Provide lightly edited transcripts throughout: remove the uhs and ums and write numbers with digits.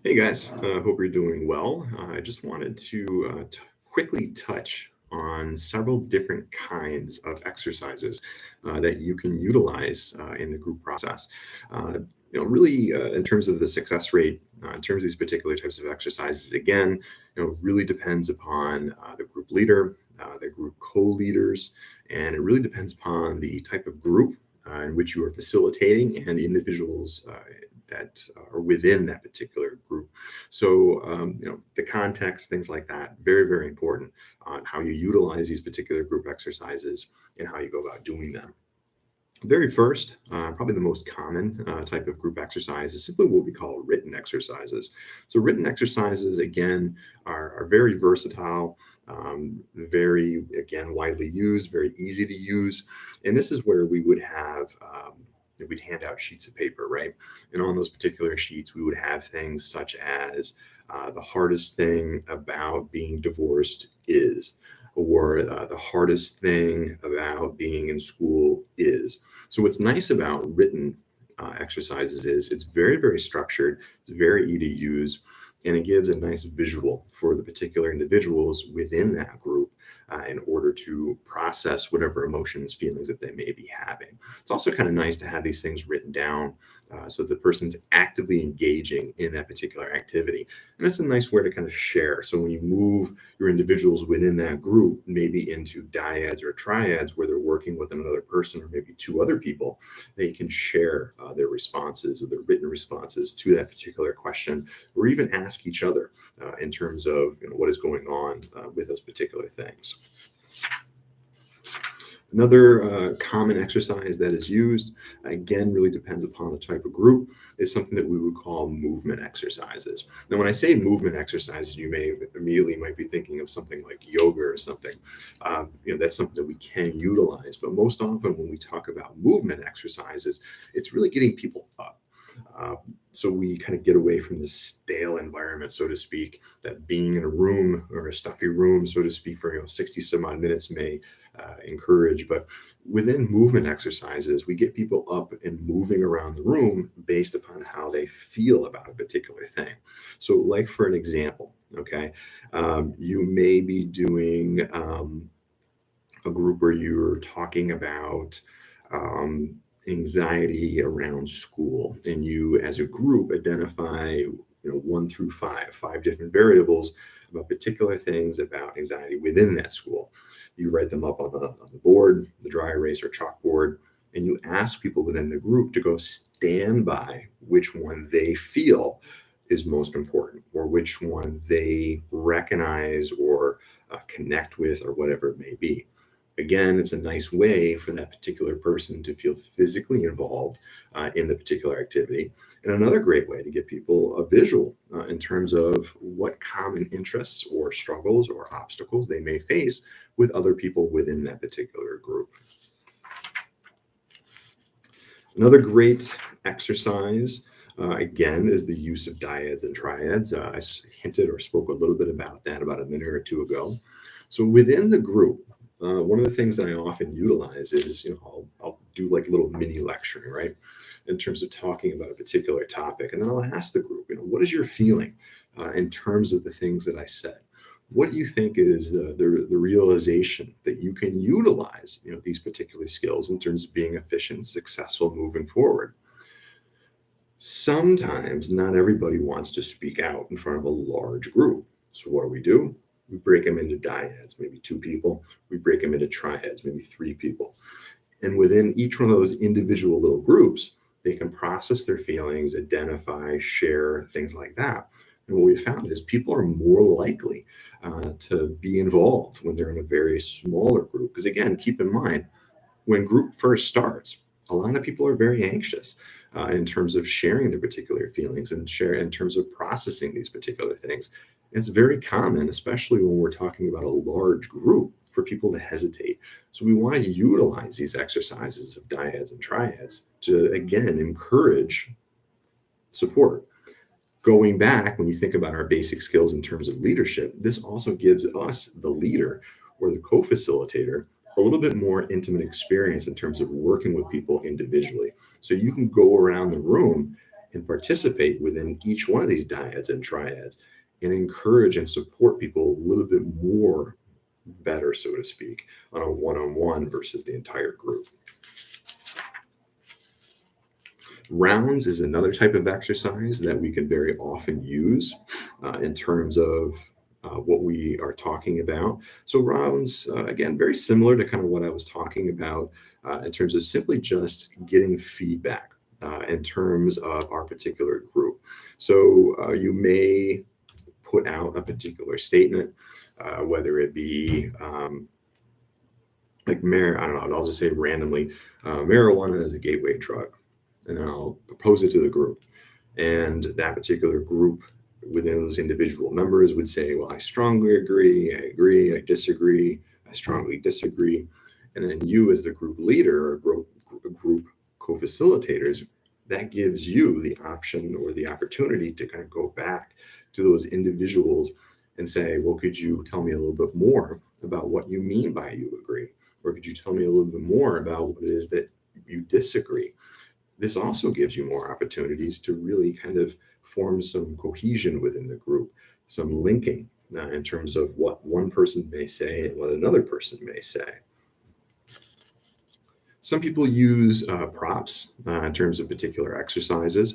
Hey guys, hope you're doing well. I just wanted to quickly touch on several different kinds of exercises that you can utilize in the group process. Uh, really, in terms of the success rate, in terms of these particular types of exercises, again, really depends upon the group leader, the group co-leaders, and it really depends upon the type of group in which you are facilitating and the individuals that are within that particular group. So, the context, things like that, very, very important on how you utilize these particular group exercises and how you go about doing them. Very first, probably the most common type of group exercise is simply what we call written exercises. So, written exercises, again, are very versatile, very, again, widely used, very easy to use. And this is where we would have, we'd hand out sheets of paper, right? And on those particular sheets, we would have things such as the hardest thing about being divorced is, or the hardest thing about being in school is. So what's nice about written exercises is it's very, very structured, it's very easy to use, and it gives a nice visual for the particular individuals within that group in order to process whatever emotions, feelings that they may be having. It's also kind of nice to have these things written down so the person's actively engaging in that particular activity. And that's a nice way to kind of share. So when you move your individuals within that group, maybe into dyads or triads where they're working with another person or maybe two other people, they can share their responses or their written responses to that particular question, or even ask each other in terms of what is going on with those particular things. Another common exercise that is used, again, really depends upon the type of group, is something that we would call movement exercises. Now, when I say movement exercises, you may immediately might be thinking of something like yoga or something. That's something that we can utilize. But most often, when we talk about movement exercises, it's really getting people up. Uh, so we kind of get away from this stale environment, so to speak, that being in a room or a stuffy room, so to speak, for 60 some odd minutes may encourage. But within movement exercises, we get people up and moving around the room based upon how they feel about a particular thing. So, like for an example, okay, you may be doing a group where you're talking about anxiety around school, and you, as a group, identify 1 through 5 different variables about particular things about anxiety within that school. You write them up on the board, the dry erase or chalkboard, and you ask people within the group to go stand by which one they feel is most important, or which one they recognize or connect with, or whatever it may be. Again, it's a nice way for that particular person to feel physically involved in the particular activity. And another great way to get people a visual in terms of what common interests or struggles or obstacles they may face with other people within that particular group. Another great exercise, again, is the use of dyads and triads. Hinted or spoke a little bit about that about a minute or two ago. So within the group, one of the things that I often utilize is, I'll do like a little mini lecturing, right? In terms of talking about a particular topic. And then I'll ask the group, what is your feeling in terms of the things that I said? What do you think is the realization that you can utilize, these particular skills in terms of being efficient, successful moving forward? Sometimes not everybody wants to speak out in front of a large group. So what do? We break them into dyads, maybe 2 people. We break them into triads, maybe 3 people. And within each one of those individual little groups, they can process their feelings, identify, share, things like that. And what we found is people are more likely to be involved when they're in a very smaller group. Because again, keep in mind, when group first starts, a lot of people are very anxious in terms of sharing their particular feelings and share in terms of processing these particular things. It's very common, especially when we're talking about a large group, for people to hesitate. So we want to utilize these exercises of dyads and triads to, again, encourage support. Going back, when you think about our basic skills in terms of leadership, this also gives us, the leader or the co facilitator, a little bit more intimate experience in terms of working with people individually. So you can go around the room and participate within each one of these dyads and triads and encourage and support people a little bit more better, so to speak, on a one-on-one versus the entire group. Rounds is another type of exercise that we can very often use in terms of what we are talking about. So rounds, again, very similar to kind of what I was talking about in terms of simply just getting feedback in terms of our particular group. So you may put out a particular statement, whether it be I don't know, I'll just say randomly, marijuana is a gateway drug, and then I'll propose it to the group. And that particular group within those individual members would say, well, I strongly agree, I disagree, I strongly disagree. And then you, as the group leader or group co-facilitators, that gives you the option or the opportunity to kind of go back to those individuals and say, well, could you tell me a little bit more about what you mean by you agree? Or could you tell me a little bit more about what it is that you disagree? This also gives you more opportunities to really kind of form some cohesion within the group, some linking in terms of what one person may say and what another person may say. Some people use props in terms of particular exercises.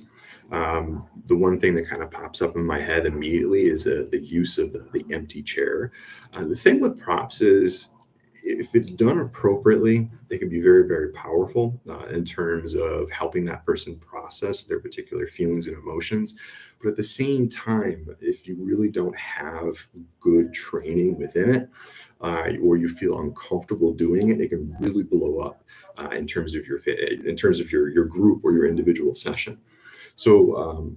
The one thing that kind of pops up in my head immediately is the use of the empty chair. The thing with props is if it's done appropriately, they can be very, very powerful in terms of helping that person process their particular feelings and emotions. But at the same time, if you really don't have good training within it, or you feel uncomfortable doing it, it can really blow up in terms of your group or your individual session. So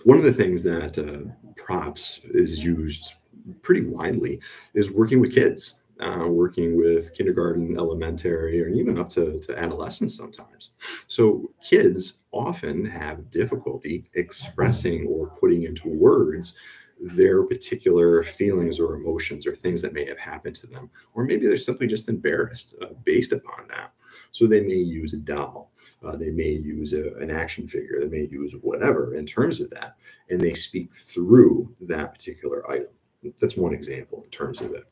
one of the things that props is used pretty widely is working with kids, working with kindergarten, elementary, or even up to adolescents sometimes. So kids often have difficulty expressing or putting into words their particular feelings or emotions or things that may have happened to them. Or maybe they're simply just embarrassed based upon that. So they may use a doll, they may use an action figure, they may use whatever in terms of that, and they speak through that particular item. That's one example in terms of it.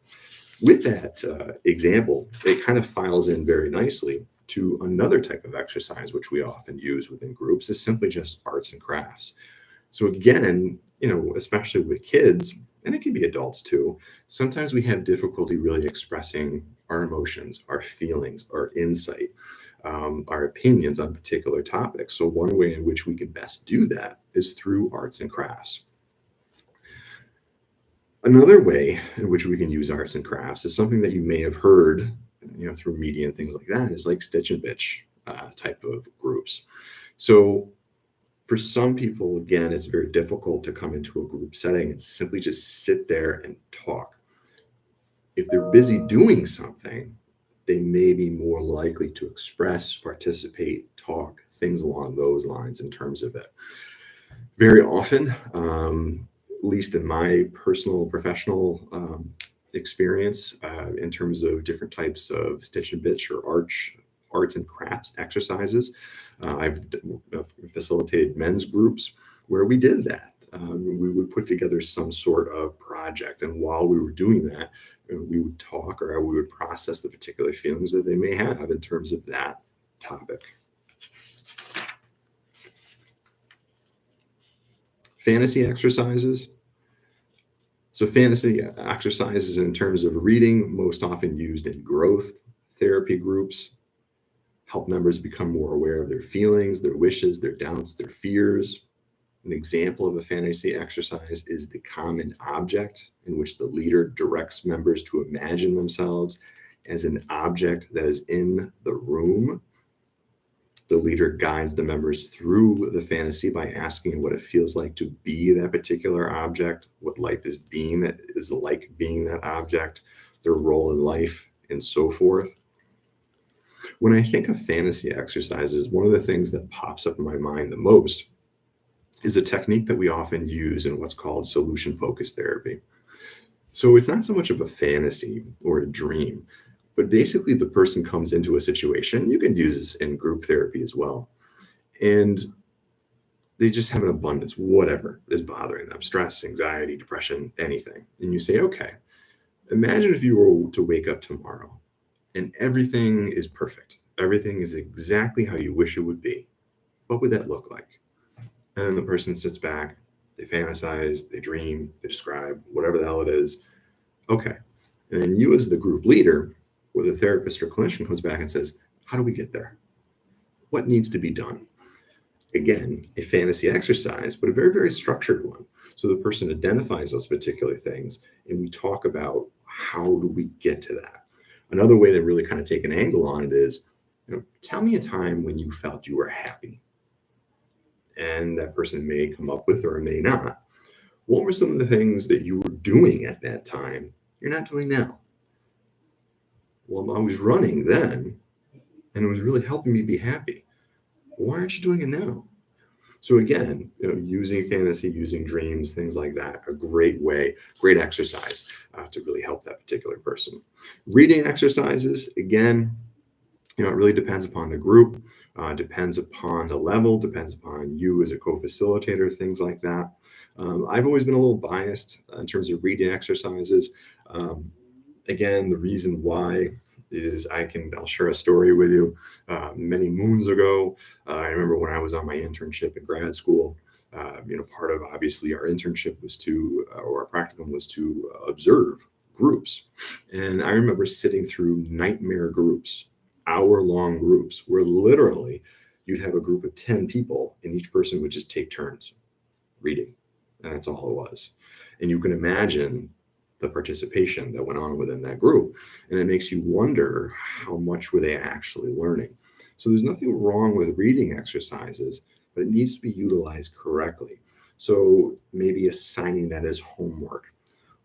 With that example, it kind of files in very nicely to another type of exercise, which we often use within groups, is simply just arts and crafts. So again, especially with kids, and it can be adults too, sometimes we have difficulty really expressing our emotions, our feelings, our insight, our opinions on particular topics. So one way in which we can best do that is through arts and crafts. Another way in which we can use arts and crafts is something that you may have heard, through media and things like that, is like stitch and bitch type of groups. So for some people, again, it's very difficult to come into a group setting and simply just sit there and talk. If they're busy doing something, they may be more likely to express, participate, talk, things along those lines in terms of it. Very often, at least in my personal professional experience, in terms of different types of stitch and bitch or arts and crafts exercises, I've facilitated men's groups where we did that. We would put together some sort of project, and while we were doing that, we would talk or we would process the particular feelings that they may have in terms of that topic. Fantasy exercises. So fantasy exercises in terms of reading, most often used in growth therapy groups, help members become more aware of their feelings, their wishes, their doubts, their fears. An example of a fantasy exercise is the common object, in which the leader directs members to imagine themselves as an object that is in the room. The leader guides the members through the fantasy by asking what it feels like to be that particular object, what life is like being that object, their role in life, and so forth. When I think of fantasy exercises, one of the things that pops up in my mind the most is a technique that we often use in what's called solution focused therapy. So it's not so much of a fantasy or a dream, but basically the person comes into a situation. You can use this in group therapy as well. And they just have an abundance, whatever is bothering them, stress, anxiety, depression, anything. And you say, okay, imagine if you were to wake up tomorrow and everything is perfect. Everything is exactly how you wish it would be. What would that look like? And then the person sits back, they fantasize, they dream, they describe whatever the hell it is. Okay. And then you, as the group leader, or the therapist or clinician, comes back and says, how do we get there? What needs to be done? Again, a fantasy exercise, but a very, very structured one. So the person identifies those particular things, and we talk about how do we get to that. Another way to really kind of take an angle on it is, tell me a time when you felt you were happy. And that person may come up with or may not. What were some of the things that you were doing at that time you're not doing now? Well, I was running then, and it was really helping me be happy. Why aren't you doing it now? So again, using fantasy, using dreams, things like that, a great way, great exercise to really help that particular person. Reading exercises, again, it really depends upon the group, depends upon the level, depends upon you as a co-facilitator, things like that. I've always been a little biased in terms of reading exercises. Um, Again, the reason why is I'll share a story with you. Many moons ago, I remember when I was on my internship in grad school. Part of obviously our internship was or our practicum was to observe groups, and I remember sitting through nightmare groups, hour-long groups, where literally you'd have a group of 10 people, and each person would just take turns reading, and that's all it was. And you can imagine the participation that went on within that group. And it makes you wonder how much were they actually learning. So there's nothing wrong with reading exercises, but it needs to be utilized correctly. So maybe assigning that as homework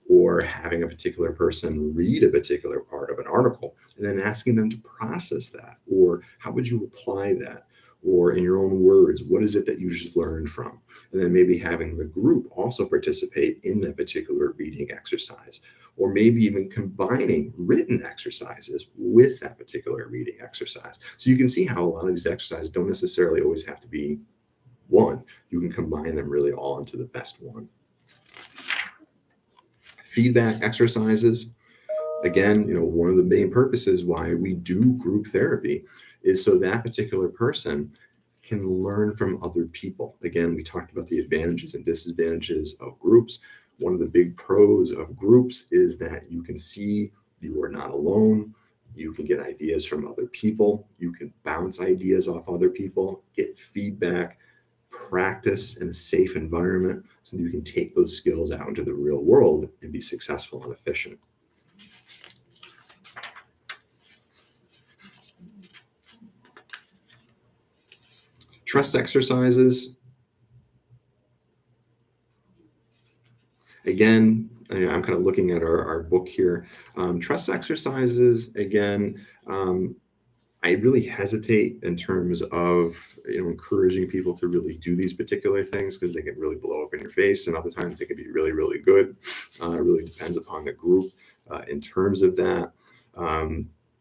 or having a particular person read a particular part of an article and then asking them to process that, or how would you apply that, or in your own words, what is it that you just learned from? And then maybe having the group also participate in that particular reading exercise, or maybe even combining written exercises with that particular reading exercise. So you can see how a lot of these exercises don't necessarily always have to be one. You can combine them really all into the best one. Feedback exercises. Again, one of the main purposes why we do group therapy is so that particular person can learn from other people. Again, we talked about the advantages and disadvantages of groups. One of the big pros of groups is that you can see you are not alone. You can get ideas from other people. You can bounce ideas off other people, get feedback, practice in a safe environment so you can take those skills out into the real world and be successful and efficient. Trust exercises. Again, I'm kind of looking at our book here. Trust exercises, again, I really hesitate in terms of encouraging people to really do these particular things because they can really blow up in your face, and other times they can be really, really good. It really depends upon the group in terms of that.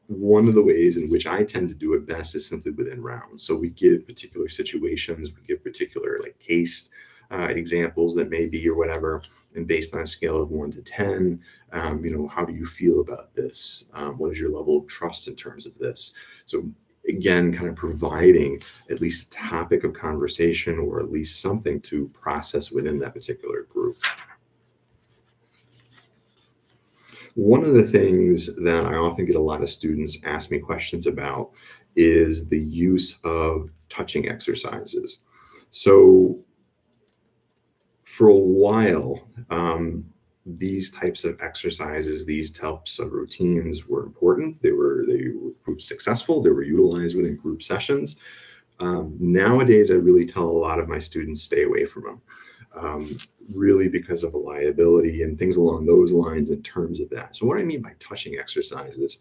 One of the ways in which I tend to do it best is simply within rounds. So we give particular situations, we give particular like case examples that may be or whatever, and based on a scale of 1 to 10, how do you feel about this? What is your level of trust in terms of this? So again, kind of providing at least a topic of conversation or at least something to process within that particular group. One of the things that I often get a lot of students ask me questions about is the use of touching exercises. So for a while, these types of exercises, these types of routines were important. They were proved successful. They were utilized within group sessions. Nowadays, I really tell a lot of my students stay away from them, really because of liability and things along those lines in terms of that. So what I mean by touching exercises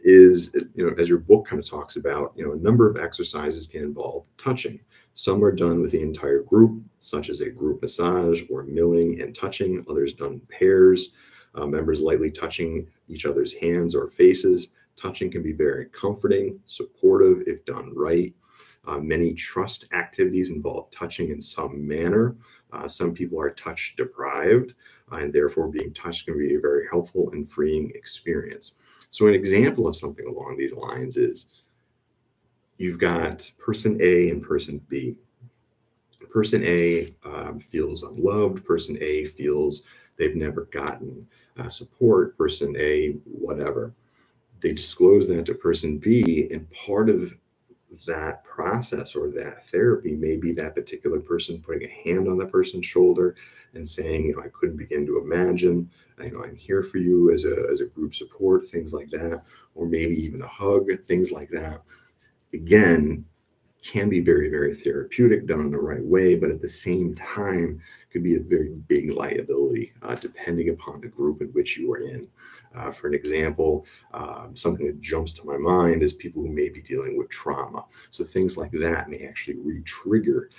is, as your book kind of talks about, a number of exercises can involve touching. Some are done with the entire group, such as a group massage or milling and touching. Others done in pairs, members lightly touching each other's hands or faces. Touching can be very comforting, supportive if done right. Many trust activities involve touching in some manner. Some people are touch deprived, and therefore being touched can be a very helpful and freeing experience. So, an example of something along these lines is you've got person A and person B. Person A feels unloved. Person A feels they've never gotten support. Person A, whatever. They disclose that to person B, and part of that process or that therapy may be that particular person putting a hand on the person's shoulder and saying, I couldn't begin to imagine, I'm here for you as a group support, things like that, or maybe even a hug, things like that. Again, can be very, very therapeutic done in the right way, but at the same time could be a very big liability depending upon the group in which you are in. For an example, something that jumps to my mind is people who may be dealing with trauma. So things like that may actually re-trigger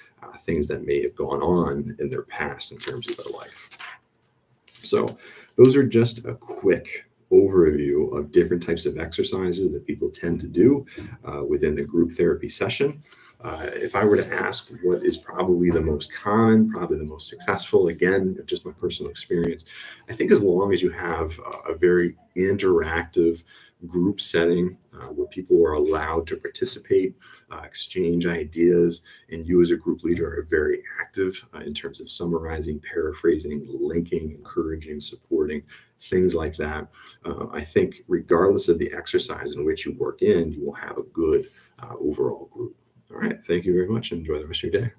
things that may have gone on in their past in terms of their life. So those are just a quick overview of different types of exercises that people tend to do within the group therapy session. If I were to ask what is probably the most common, probably the most successful, again, just my personal experience, I think as long as you have a very interactive group setting where people are allowed to participate, exchange ideas, and you as a group leader are very active in terms of summarizing, paraphrasing, linking, encouraging, supporting, things like that. I think regardless of the exercise in which you work in, you will have a good overall group. All right. Thank you very much. Enjoy the rest of your day.